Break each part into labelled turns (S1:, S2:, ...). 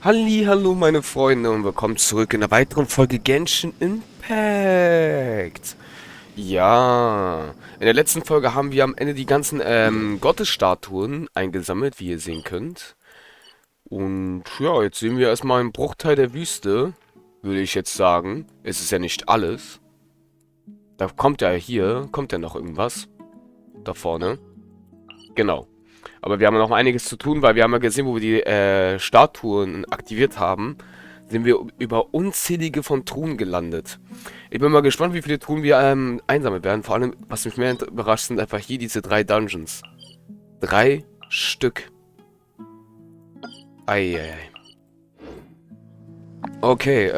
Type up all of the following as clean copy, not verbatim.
S1: Hallo meine Freunde und willkommen zurück in einer weiteren Folge Genshin Impact. Ja, in der letzten Folge haben wir am Ende die ganzen Gottesstatuen eingesammelt, wie ihr sehen könnt. Und ja, jetzt sehen wir erstmal einen Bruchteil der Wüste, würde ich jetzt sagen. Es ist ja nicht alles. Da kommt ja noch irgendwas. Da vorne. Genau. Aber wir haben noch einiges zu tun, weil wir haben ja gesehen, wo wir die Statuen aktiviert haben, sind wir über unzählige von Truhen gelandet. Ich bin mal gespannt, wie viele Truhen wir einsammeln werden. Vor allem, was mich mehr überrascht, sind einfach hier diese 3 Dungeons. 3 Stück. Eieiei. Okay,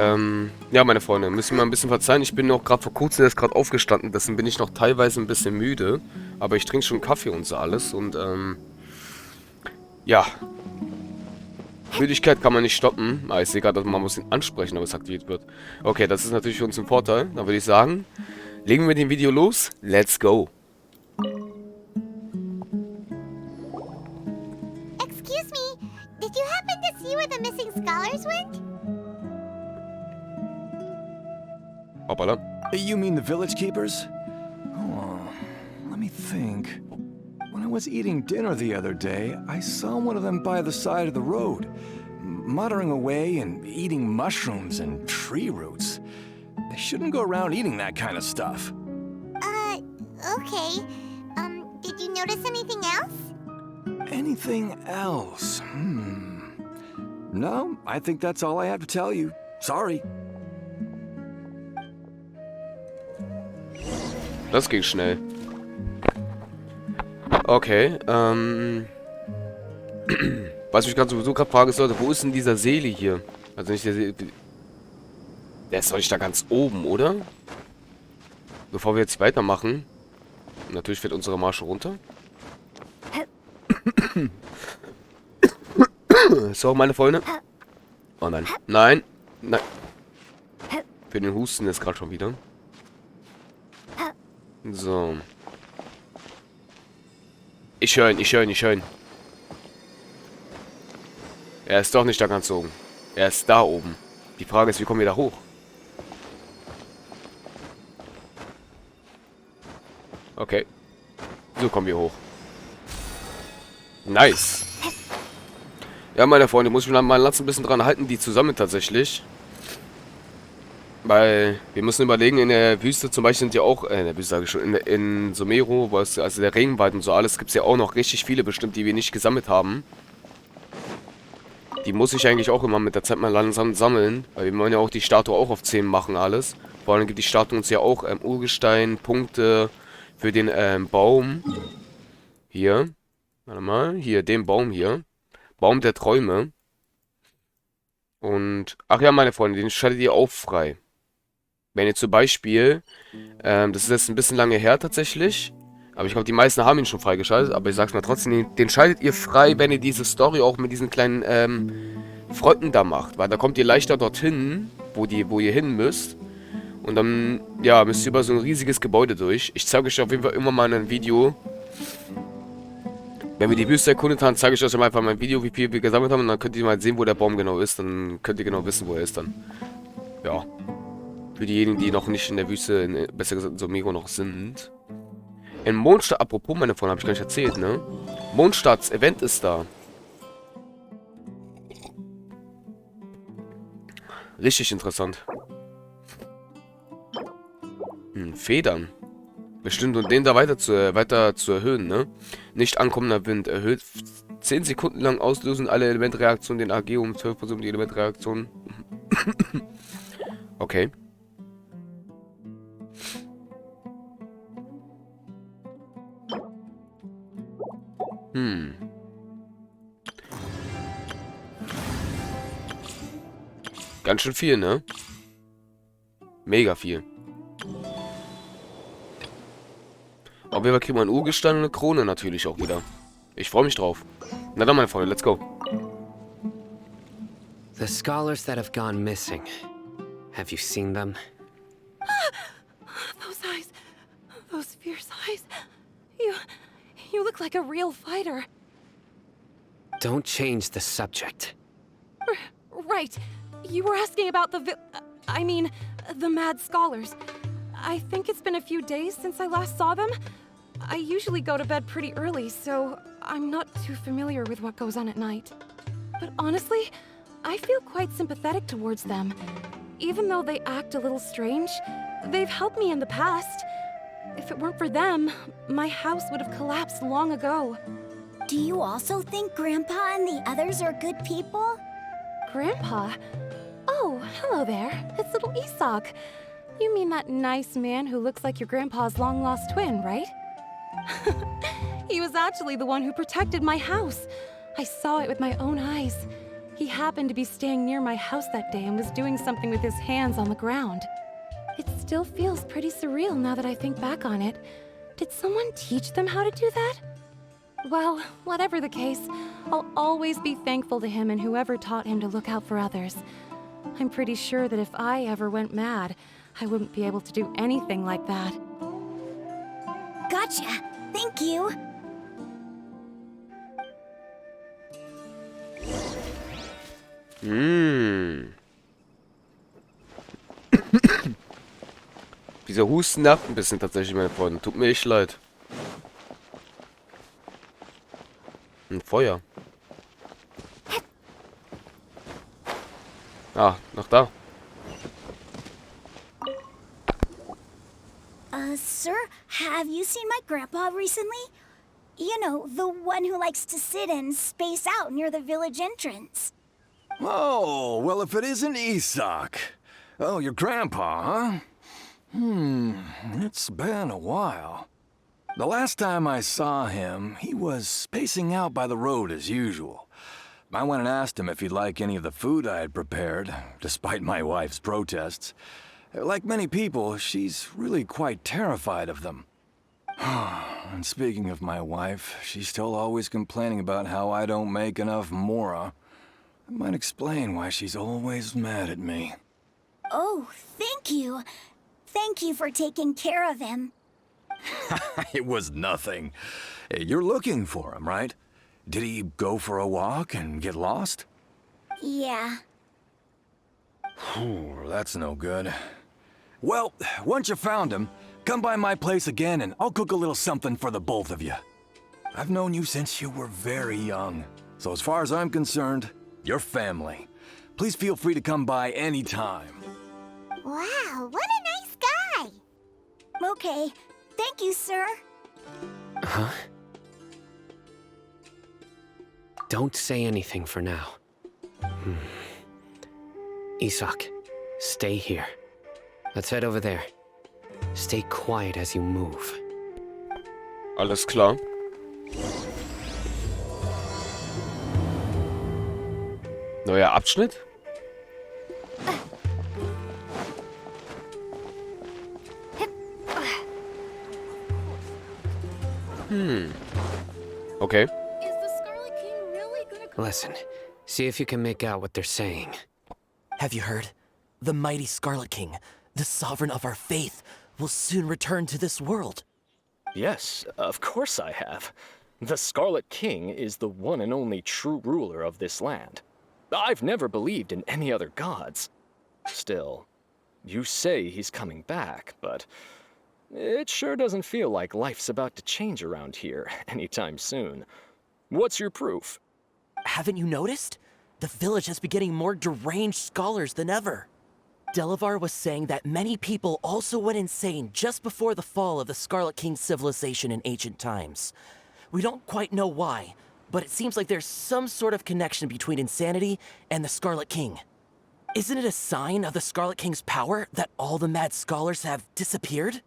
S1: ja, meine Freunde, müssen wir mal ein bisschen verzeihen. Ich bin noch gerade vor kurzem erst gerade aufgestanden, deswegen bin ich noch teilweise ein bisschen müde. Aber ich trinke schon Kaffee und so alles und, ja. Müdigkeit kann man nicht stoppen. Ah, ich sehe gerade, man muss ihn ansprechen, ob es aktiviert wird. Okay, das ist natürlich für uns ein Vorteil. Dann würde ich sagen, legen wir mit dem Video los. Let's go.
S2: Excuse me, did you happen to see where the missing scholars went?
S1: Hoppala.
S3: You mean the village keepers? Oh, let me think. When I was eating dinner the other day, I saw one of them by the side of the road, muttering away and eating mushrooms and tree roots. They shouldn't go around eating that kind of stuff.
S2: Okay. Did you notice anything else?
S3: Anything else? No, I think that's all I have to tell you. Sorry.
S1: Das ging schnell. Okay, was ich gerade sowieso gerade fragen sollte, wo ist denn dieser Seele hier? Also nicht der Seele... Der ist doch nicht da ganz oben, oder? Bevor wir jetzt weitermachen. Natürlich fährt unsere Marsch runter. So, meine Freunde. Oh nein. Nein. Nein. Für den Husten ist gerade schon wieder. So. Ich höre ihn. Er ist doch nicht da ganz oben. Er ist da oben. Die Frage ist, wie kommen wir da hoch? Okay. So kommen wir hoch. Nice. Ja, meine Freunde, muss ich mal ein bisschen dran halten, die zusammen tatsächlich. Weil wir müssen überlegen, in der Wüste zum Beispiel sind ja auch, in der Wüste sage ich schon, in Somero, wo es, also der Regenwald und so alles, gibt es ja auch noch richtig viele bestimmt, die wir nicht gesammelt haben. Die muss ich eigentlich auch immer mit der Zeit mal langsam sammeln, weil wir wollen ja auch die Statue auch auf 10 machen, alles. Vor allem gibt die Statue uns ja auch Urgestein, Punkte für den Baum. Hier, warte mal, hier, den Baum hier. Baum der Träume. Und, ach ja, meine Freunde, den schaltet ihr auch frei. Wenn ihr zum Beispiel, das ist jetzt ein bisschen lange her tatsächlich, aber ich glaube, die meisten haben ihn schon freigeschaltet, aber ich sag's mal trotzdem, den schaltet ihr frei, wenn ihr diese Story auch mit diesen kleinen Freunden da macht, weil da kommt ihr leichter dorthin, wo ihr hin müsst. Und dann, ja, müsst ihr über so ein riesiges Gebäude durch. Ich zeige euch auf jeden Fall immer mal in einem Video. Wenn wir die Wüste erkundet haben, zeige ich euch einfach mal ein Video, wie viel wir gesammelt haben. Und dann könnt ihr mal sehen, wo der Baum genau ist. Dann könnt ihr genau wissen, wo er ist dann. Ja. Für diejenigen, die noch nicht in der Wüste, besser gesagt in Somero noch sind. In Mondstadt, apropos, meine Freunde, habe ich gar nicht erzählt, ne? Mondstadts Event ist da. Richtig interessant. Federn. Bestimmt, um den da weiter zu erhöhen, ne? Nicht ankommender Wind. Erhöht 10 Sekunden lang auslösen alle Elementreaktionen den AG um 12% die Elementreaktionen. Okay. Ganz schön viel, ne? Mega viel. Auf jeden Fall kriegen wir ein Urgestein und eine Krone natürlich auch wieder. Ich freue mich drauf. Na dann, meine Freunde, let's go.
S4: The scholars that have gone missing. Have you seen them?
S5: Those eyes. Those fierce eyes. You look like a real fighter.
S4: Don't change the subject.
S5: right. You were asking about the mad scholars. I think it's been a few days since I last saw them. I usually go to bed pretty early, so I'm not too familiar with what goes on at night. But honestly, I feel quite sympathetic towards them. Even though they act a little strange, they've helped me in the past. If it weren't for them, my house would have collapsed long ago.
S2: Do you also think Grandpa and the others are good people?
S5: Grandpa? Oh, hello there. It's little Isak. You mean that nice man who looks like your grandpa's long-lost twin, right? He was actually the one who protected my house. I saw it with my own eyes. He happened to be staying near my house that day and was doing something with his hands on the ground. It still feels pretty surreal now that I think back on it. Did someone teach them how to do that? Well, whatever the case, I'll always be thankful to him and whoever taught him to look out for others. I'm pretty sure that if I ever went mad, I wouldn't be able to do anything like that.
S2: Gotcha. Thank you.
S1: Dieser Husten nervt ein bisschen tatsächlich, meine Freunde. Tut mir echt leid. Ein Feuer. Ah, noch da.
S2: Sir, have you seen my grandpa recently? You know, the one who likes to sit and space out near the village entrance.
S3: Oh, well, if it isn't Isak. Oh, your grandpa, huh? It's been a while. The last time I saw him, he was spacing out by the road as usual. I went and asked him if he'd like any of the food I had prepared, despite my wife's protests. Like many people, she's really quite terrified of them. And speaking of my wife, she's still always complaining about how I don't make enough mora. That might explain why she's always mad at me.
S2: Oh, thank you. Thank you for taking care of him.
S3: It was nothing. You're looking for him, right? Did he go for a walk and get lost?
S2: Yeah.
S3: That's no good. Well, once you found him, come by my place again and I'll cook a little something for the both of you. I've known you since you were very young, so as far as I'm concerned, you're family. Please feel free to come by anytime.
S2: Wow, what a nice guy. Okay, thank you, sir.
S4: Huh? Don't say anything for now. Isak, stay here. Let's head over there. Stay quiet as you move.
S1: Alles klar. Neuer Abschnitt? Okay.
S5: Is the Scarlet King really gonna come?
S4: Listen, see if you can make out what they're saying.
S6: Have you heard? The mighty Scarlet King, the sovereign of our faith, will soon return to this world.
S7: Yes, of course I have. The Scarlet King is the one and only true ruler of this land. I've never believed in any other gods. Still, you say he's coming back, but it sure doesn't feel like life's about to change around here anytime soon. What's your proof?
S6: Haven't you noticed? The village has been getting more deranged scholars than ever. Delavar was saying that many people also went insane just before the fall of the Scarlet King's civilization in ancient times. We don't quite know why, but it seems like there's some sort of connection between insanity and the Scarlet King. Isn't it a sign of the Scarlet King's power that all the mad scholars have disappeared?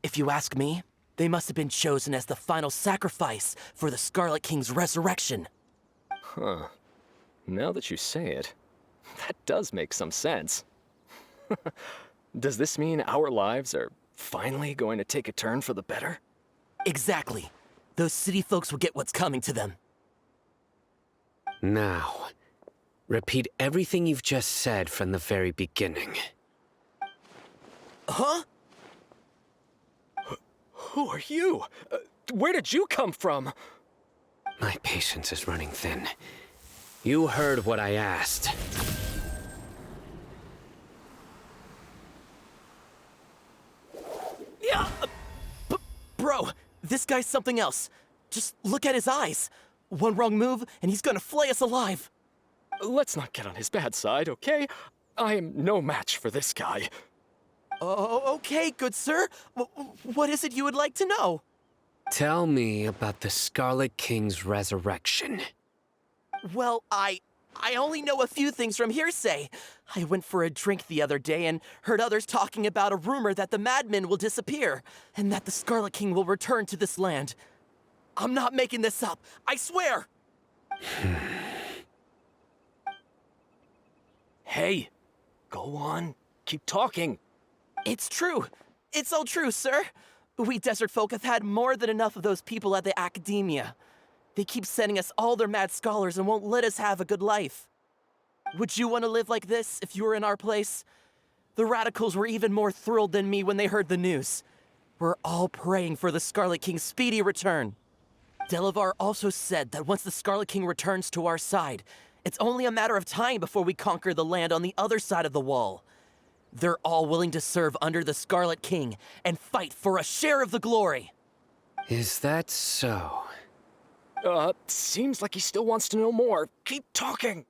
S6: If you ask me, they must have been chosen as the final sacrifice for the Scarlet King's resurrection.
S7: Huh. Now that you say it, that does make some sense. Does this mean our lives are finally going to take a turn for the better?
S6: Exactly. Those city folks will get what's coming to them.
S4: Now, repeat everything you've just said from the very beginning.
S6: Huh?
S7: Who are you? Where did you come from?
S4: My patience is running thin. You heard what I asked.
S6: Yeah, bro, this guy's something else. Just look at his eyes. One wrong move, and he's gonna flay us alive.
S7: Let's not get on his bad side, okay? I am no match for this guy.
S6: Oh, okay, good sir. What is it you would like to know?
S4: Tell me about the Scarlet King's resurrection.
S6: Well, I only know a few things from hearsay. I went for a drink the other day and heard others talking about a rumor that the madmen will disappear and that the Scarlet King will return to this land. I'm not making this up, I swear!
S7: Hey, go on. Keep talking.
S6: It's true. It's all true, sir. We desert folk have had more than enough of those people at the academia. They keep sending us all their mad scholars and won't let us have a good life. Would you want to live like this if you were in our place? The radicals were even more thrilled than me when they heard the news. We're all praying for the Scarlet King's speedy return. Delavar also said that once the Scarlet King returns to our side, it's only a matter of time before we conquer the land on the other side of the wall. They're all willing to serve under the Scarlet King and fight for a share of the glory.
S4: Is that so?
S7: Seems like he still wants to know more. Keep talking.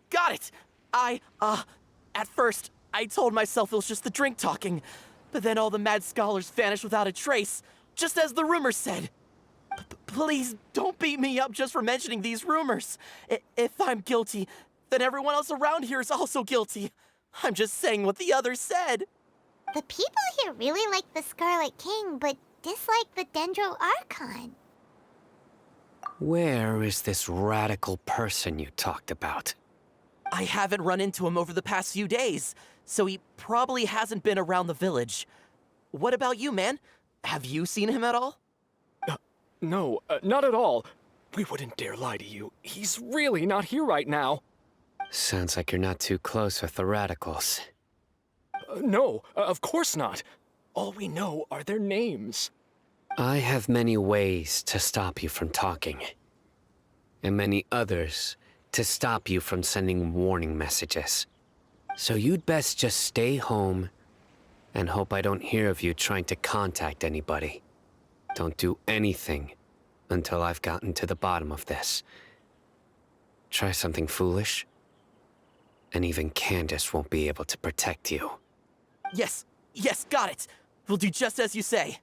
S6: Got it. At first, I told myself it was just the drink talking, but then all the mad scholars vanished without a trace, just as the rumors said. Please don't beat me up just for mentioning these rumors. If I'm guilty, then everyone else around here is also guilty. I'm just saying what the others said.
S8: The people here really like the Scarlet King, but dislike the Dendro Archon.
S4: Where is this radical person you talked about?
S6: I haven't run into him over the past few days, so he probably hasn't been around the village. What about you, man? Have you seen him at all?
S7: No, not at all. We wouldn't dare lie to you. He's really not here right now.
S4: Sounds like you're not too close with the radicals.
S7: No, of course not. All we know are their names.
S4: I have many ways to stop you from talking, and many others to stop you from sending warning messages. So you'd best just stay home and hope I don't hear of you trying to contact anybody. Don't do anything until I've gotten to the bottom of this. Try something foolish, and even Candace won't be able to protect you.
S6: Yes, got it. We'll do just as you say.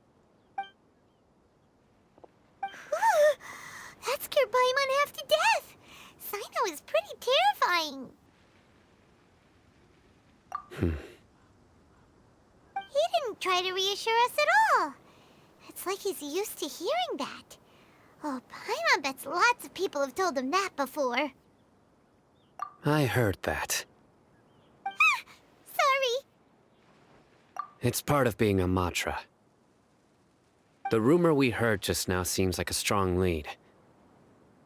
S8: That scared Paimon half to death. Sino is pretty terrifying. He didn't try to reassure us at all. It's like he's used to hearing that. Oh, Paimon bets lots of people have told him that before.
S4: I heard that.
S8: Sorry.
S4: It's part of being a Matra. The rumor we heard just now seems like a strong lead,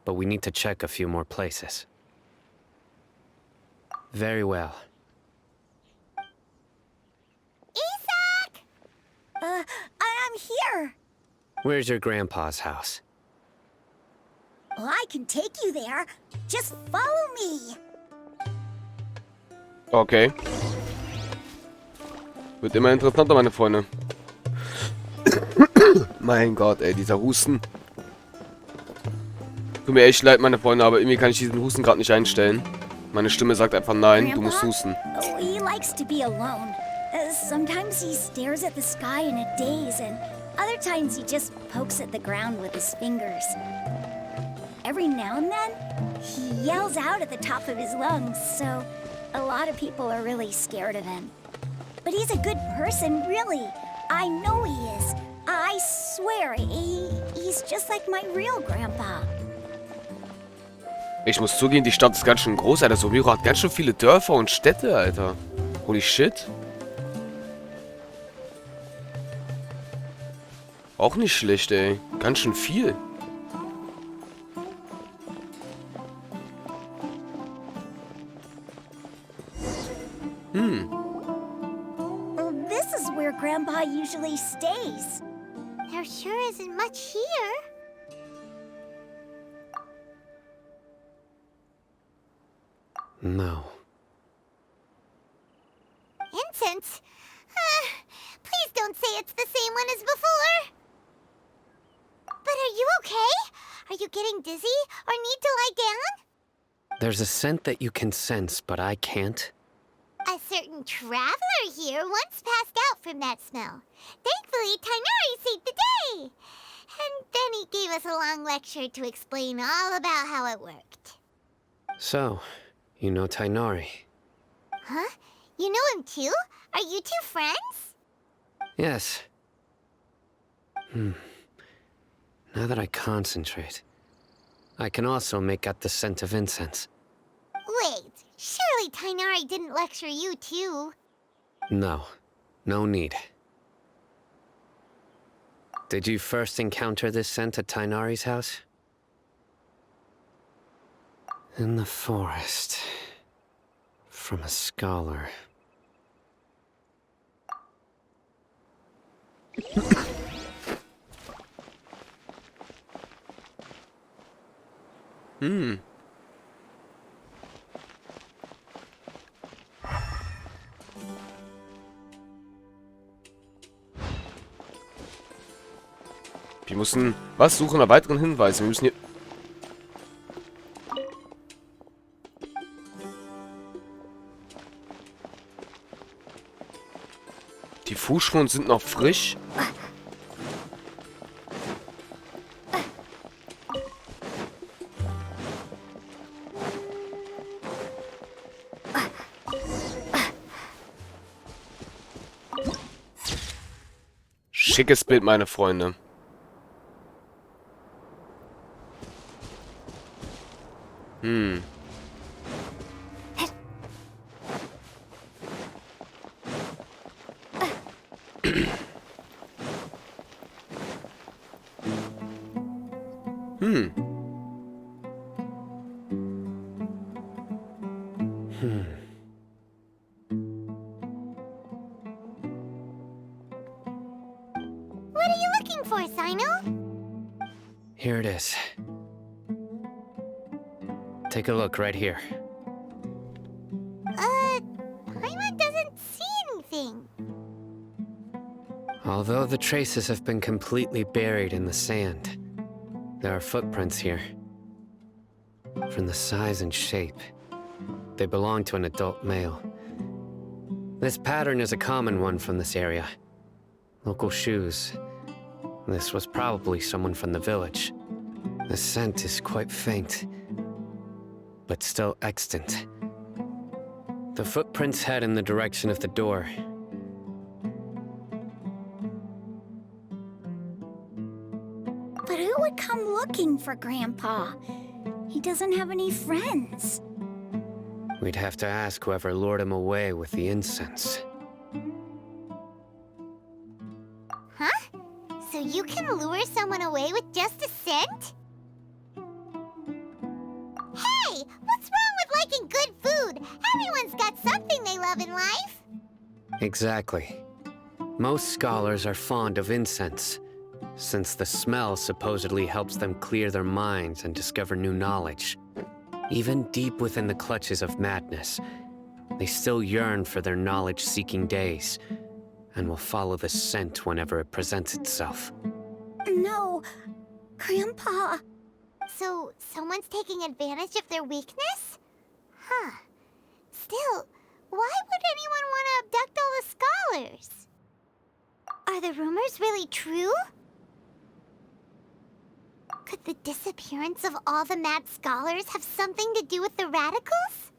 S4: but we need to check a few more places. Very well.
S8: Isak!
S2: I'm here.
S4: Where's your grandpa's house?
S2: Well, I can take you there. Just follow me.
S1: Okay. Wird immer interessanter, meine Freunde. Mein Gott, ey, dieser Husten. Tut mir echt leid, meine Freunde, aber irgendwie kann ich diesen Husten gerade nicht einstellen. Meine Stimme sagt einfach nein, du musst husten.
S2: Oh, he likes to be alone. Sometimes he stares at the sky in a daze, and other times he just pokes at the ground with his fingers. Every now and then, he yells out at the top of his lungs, so a lot of people are really scared of him. But he's a good person, really. I know he is. I swear, he's just like my real grandpa.
S1: Ich muss zugeben, die Stadt ist ganz schön groß, Alter. Somiro hat ganz schön viele Dörfer und Städte, Alter. Holy shit. Auch nicht schlecht, ey. Ganz schön viel.
S2: Well, this is where Grandpa usually stays.
S8: There sure isn't much here.
S4: No.
S8: Incense? Please don't say it's the same one as before. But are you okay? Are you getting dizzy or need to lie down?
S4: There's a scent that you can sense, but I can't.
S8: A certain traveler here once passed out from that smell. Thankfully, Tainari saved the day. And then he gave us a long lecture to explain all about how it worked.
S4: So, you know Tainari?
S8: Huh? You know him too? Are you two friends?
S4: Yes. Now that I concentrate, I can also make out the scent of incense.
S8: Wait, surely Tainari didn't lecture you too?
S4: No, no need. Did you first encounter this scent at Tainari's house? In the forest. From a scholar.
S1: Wir müssen... Was? Suche nach weiteren Hinweisen. Wir müssen hier... Die Fußspuren sind noch frisch. Schickes Bild, meine Freunde.
S8: What are you looking for, Sino?
S4: Here it is. Take a look right here.
S8: Paimon doesn't see anything.
S4: Although the traces have been completely buried in the sand, there are footprints here. From the size and shape, they belong to an adult male. This pattern is a common one from this area. Local shoes. This was probably someone from the village. The scent is quite faint, but still extant. The footprints head in the direction of the door.
S2: But who would come looking for Grandpa? He doesn't have any friends.
S4: We'd have to ask whoever lured him away with the incense.
S8: Huh? So you can lure someone away with just a scent? Hey! What's wrong with liking good food? Everyone's got something they love in life.
S4: Exactly. Most scholars are fond of incense, since the smell supposedly helps them clear their minds and discover new knowledge. Even deep within the clutches of madness, they still yearn for their knowledge-seeking days, and will follow the scent whenever it presents itself.
S2: No, Grandpa.
S8: So, someone's taking advantage of their weakness? Huh. Still, why would anyone want to abduct all the scholars? Are the rumors really true? Could the disappearance of all the mad scholars have something to do with the radicals?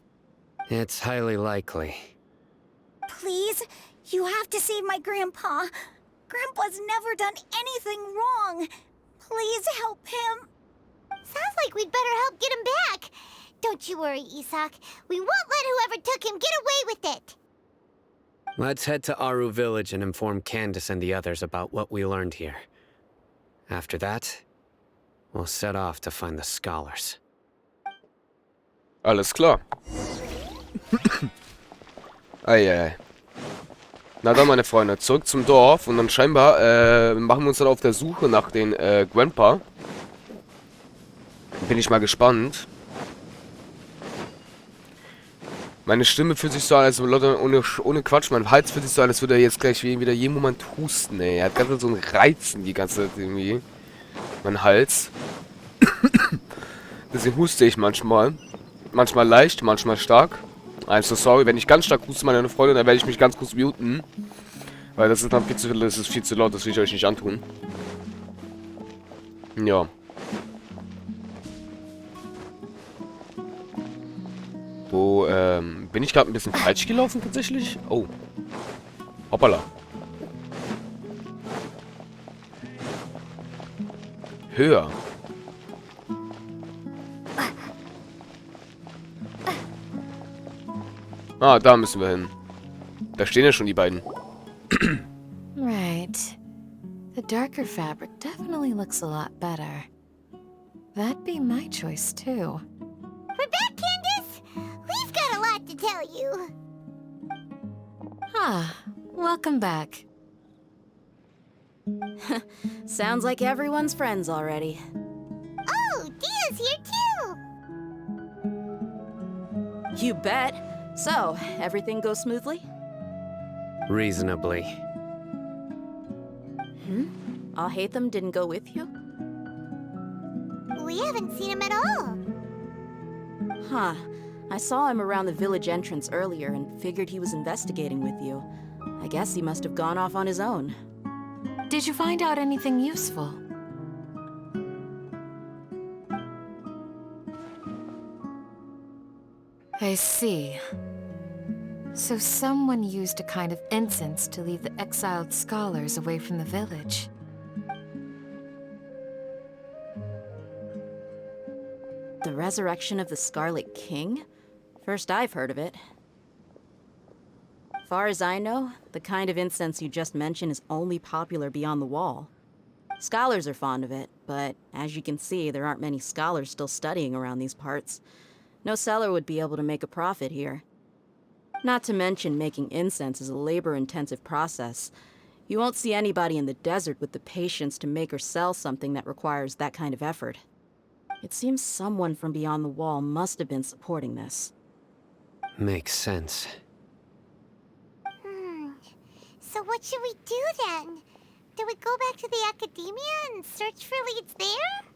S4: It's highly likely.
S2: Please, you have to save my Grandpa. Grandpa's never done anything wrong. Please help him.
S8: Sounds like we'd better help get him back. Don't you worry, Isak. We won't let whoever took him get away with it.
S4: Let's head to Aru Village and inform Candace and the others about what we learned here. After that, we'll set off to find the scholars.
S1: Alles klar. Eieiei. Na dann, meine Freunde, zurück zum Dorf. Und dann scheinbar machen wir uns dann auf der Suche nach den Grandpa. Bin ich mal gespannt. Meine Stimme fühlt sich so an, als Leute, ohne Quatsch, mein Hals fühlt sich so an, als würde er jetzt gleich wieder jeden Moment husten, ey. Er hat ganz so ein Reizen die ganze Zeit irgendwie. Mein Hals. Deswegen huste ich manchmal. Manchmal leicht, manchmal stark. I'm so sorry, wenn ich ganz stark huste, meine Freunde, dann werde ich mich ganz kurz muten. Weil das ist dann viel zu laut, das will ich euch nicht antun. Ja. Wo, bin ich gerade ein bisschen falsch gelaufen tatsächlich? Oh. Hoppala. Höher. Ah, da müssen wir hin. Da stehen ja schon die beiden.
S5: Right. The darker fabric definitely looks a lot better. That'd be my choice too.
S8: We're back, Candace! We've got a lot to tell you.
S5: Ah, welcome back. Sounds like everyone's friends already.
S8: Oh, Dia's here too!
S5: You bet. So, everything goes smoothly?
S4: Reasonably.
S5: I'll hate them didn't go with you?
S8: We haven't seen him at all.
S5: Huh. I saw him around the village entrance earlier and figured he was investigating with you. I guess he must have gone off on his own. Did you find out anything useful? I see. So someone used a kind of incense to lead the exiled scholars away from the village. The resurrection of the Scarlet King? First I've heard of it. Far as I know, the kind of incense you just mentioned is only popular beyond the wall. Scholars are fond of it, but as you can see, there aren't many scholars still studying around these parts. No seller would be able to make a profit here. Not to mention, making incense is a labor-intensive process. You won't see anybody in the desert with the patience to make or sell something that requires that kind of effort. It seems someone from beyond the wall must have been supporting this.
S4: Makes sense.
S8: So what should we do then? Do we go back to the academia and search for leads there?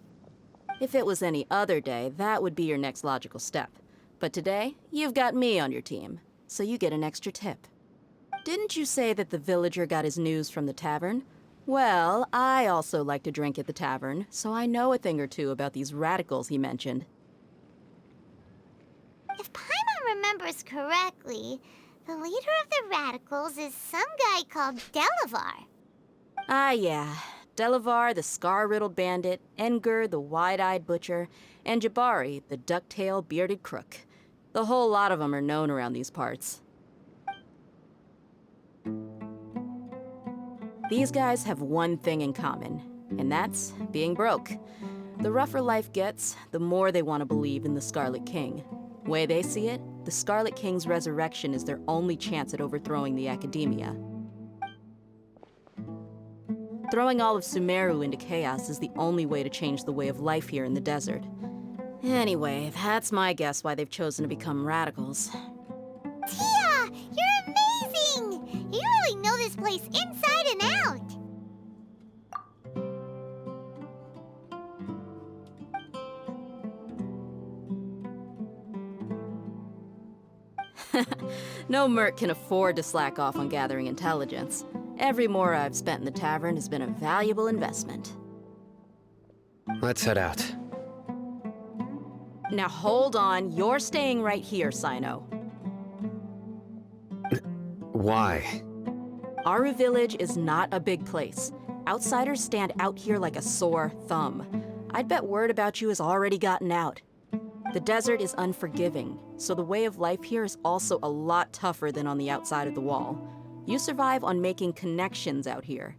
S5: If it was any other day, that would be your next logical step. But today, you've got me on your team, so you get an extra tip. Didn't you say that the villager got his news from the tavern? Well, I also like to drink at the tavern, so I know a thing or two about these radicals he mentioned.
S8: If Paimon remembers correctly, the leader of the radicals is some guy called Delavar.
S5: Ah, yeah. Delavar, the scar-riddled bandit, Engur, the wide-eyed butcher, and Jabari, the duck-tailed bearded crook. The whole lot of them are known around these parts. These guys have one thing in common, and that's being broke. The rougher life gets, the more they want to believe in the Scarlet King. Way they see it, the Scarlet King's resurrection is their only chance at overthrowing the academia. Throwing all of Sumeru into chaos is the only way to change the way of life here in the desert. Anyway, that's my guess why they've chosen to become radicals.
S8: Tia! You're amazing! You really know this place inside and out!
S5: No merc can afford to slack off on gathering intelligence. Every mora I've spent in the tavern has been a valuable investment.
S4: Let's head out.
S5: Now hold on, you're staying right here, Sino.
S4: Why?
S5: Aru Village is not a big place. Outsiders stand out here like a sore thumb. I'd bet word about you has already gotten out. The desert is unforgiving, so the way of life here is also a lot tougher than on the outside of the wall. You survive on making connections out here.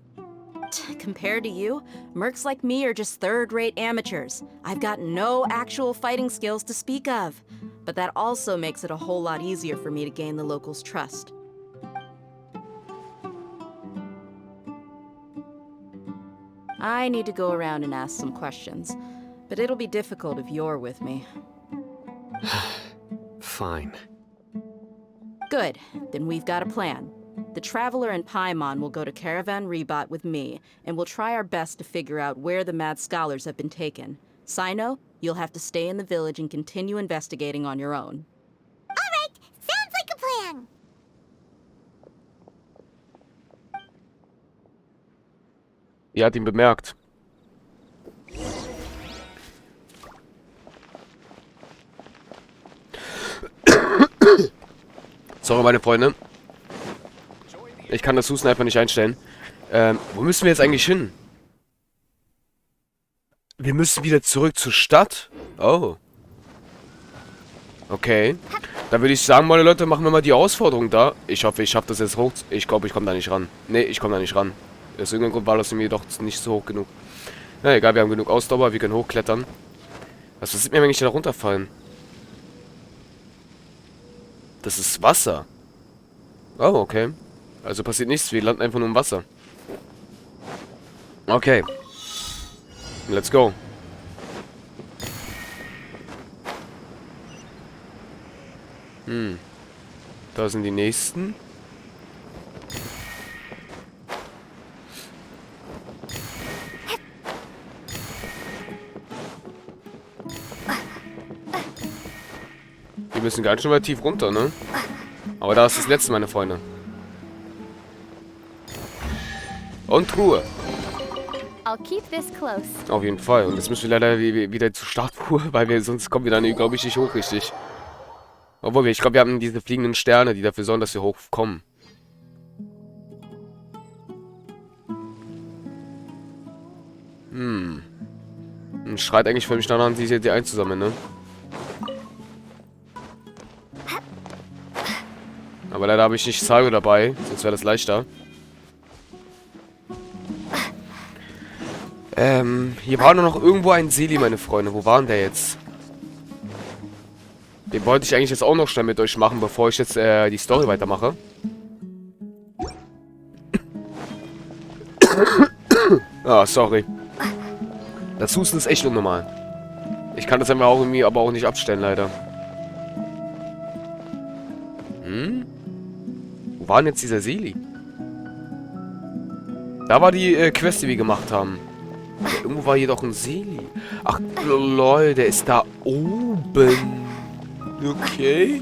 S5: Compared to you, mercs like me are just third-rate amateurs. I've got no actual fighting skills to speak of. But that also makes it a whole lot easier for me to gain the locals' trust. I need to go around and ask some questions, but it'll be difficult if you're with me.
S4: Fine.
S9: Good. Then we've got a plan. The Traveler and Paimon will go to Caravan Rebot with me, and we'll try our best to figure out where the Mad Scholars have been taken. Sino, you'll have to stay in the village and continue investigating on your own.
S8: All right, sounds like a plan.
S1: Ihr hat ihn bemerkt. Sorry, meine Freunde. Ich kann das Husten einfach nicht einstellen. Wo müssen wir jetzt eigentlich hin? Wir müssen wieder zurück zur Stadt? Oh. Okay. Dann würde ich sagen, meine Leute, machen wir mal die Herausforderung da. Ich hoffe, ich schaffe das jetzt hoch. Ich glaube, ich komme da nicht ran. Nee, ich komme da nicht ran. Aus irgendeinem Grund war das mir doch nicht so hoch genug. Na egal, wir haben genug Ausdauer, wir können hochklettern. Was passiert mir, wenn ich da runterfallen? Das ist Wasser. Oh, okay. Also passiert nichts, wir landen einfach nur im Wasser. Okay. Let's go. Da sind die nächsten. Die müssen ganz schön weit tief runter, ne? Aber da ist das letzte, meine Freunde. Und Truhe.
S5: I'll keep this close.
S1: Auf jeden Fall. Und jetzt müssen wir leider wieder zur Startruhe, weil wir sonst kommen wir dann, glaube ich, nicht hoch richtig. Obwohl, ich glaube, wir haben diese fliegenden Sterne, die dafür sorgen, dass wir hochkommen. Schreit eigentlich für mich danach, die einzusammeln, ne? Aber leider habe ich nicht Salbe dabei, sonst wäre das leichter. Hier war nur noch irgendwo ein Seli, meine Freunde. Wo war denn der jetzt? Den wollte ich eigentlich jetzt auch noch schnell mit euch machen, bevor ich jetzt die Story weitermache. Ah, sorry. Das Husten ist echt unnormal. Ich kann das einfach auch irgendwie aber auch nicht abstellen, leider. Wo war denn jetzt dieser Seli? Da war die Quest, die wir gemacht haben. Irgendwo war hier doch ein Seli. Ach, lol, der ist da oben. Okay.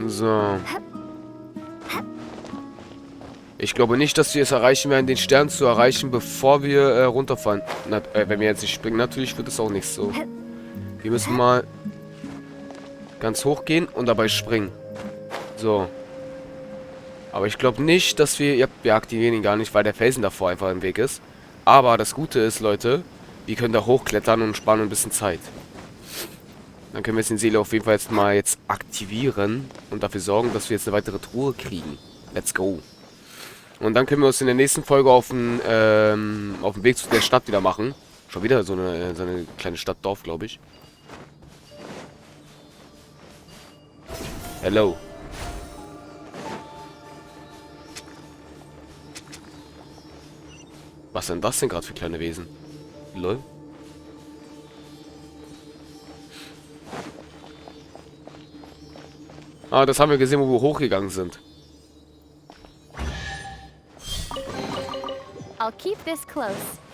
S1: So. Ich glaube nicht, dass wir es erreichen werden, den Stern zu erreichen, bevor wir runterfallen. Wenn wir jetzt nicht springen, natürlich wird es auch nicht so. Wir müssen mal ganz hoch gehen und dabei springen. So. Aber ich glaube nicht, dass wir... Ja, wir aktivieren ihn gar nicht, weil der Felsen davor einfach im Weg ist. Aber das Gute ist, Leute, wir können da hochklettern und sparen ein bisschen Zeit. Dann können wir jetzt den Seele auf jeden Fall jetzt mal aktivieren und dafür sorgen, dass wir jetzt eine weitere Truhe kriegen. Let's go. Und dann können wir uns in der nächsten Folge auf den Weg zu der Stadt wieder machen. Schon wieder so eine kleine Stadtdorf, glaube ich. Hello. Was sind das denn gerade für kleine Wesen? Lol. Ah, das haben wir gesehen, wo wir hochgegangen sind.
S5: I'll keep this close.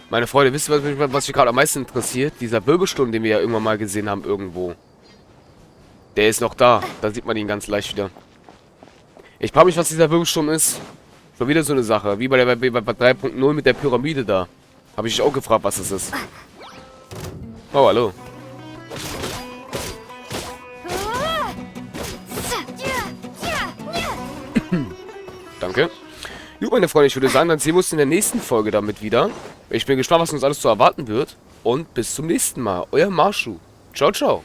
S1: Meine Freunde, wisst ihr, was mich gerade am meisten interessiert? Dieser Wirbelsturm, den wir ja irgendwann mal gesehen haben irgendwo. Der ist noch da. Da sieht man ihn ganz leicht wieder. Ich frage mich, was dieser Wirbelsturm ist. Schon wieder so eine Sache. Wie bei 3.0 mit der Pyramide da. Habe ich mich auch gefragt, was das ist. Oh, hallo. Danke. Gut, meine Freunde, ich würde sagen, dann sehen wir uns in der nächsten Folge damit wieder. Ich bin gespannt, was uns alles zu erwarten wird. Und bis zum nächsten Mal. Euer Marschu. Ciao, ciao.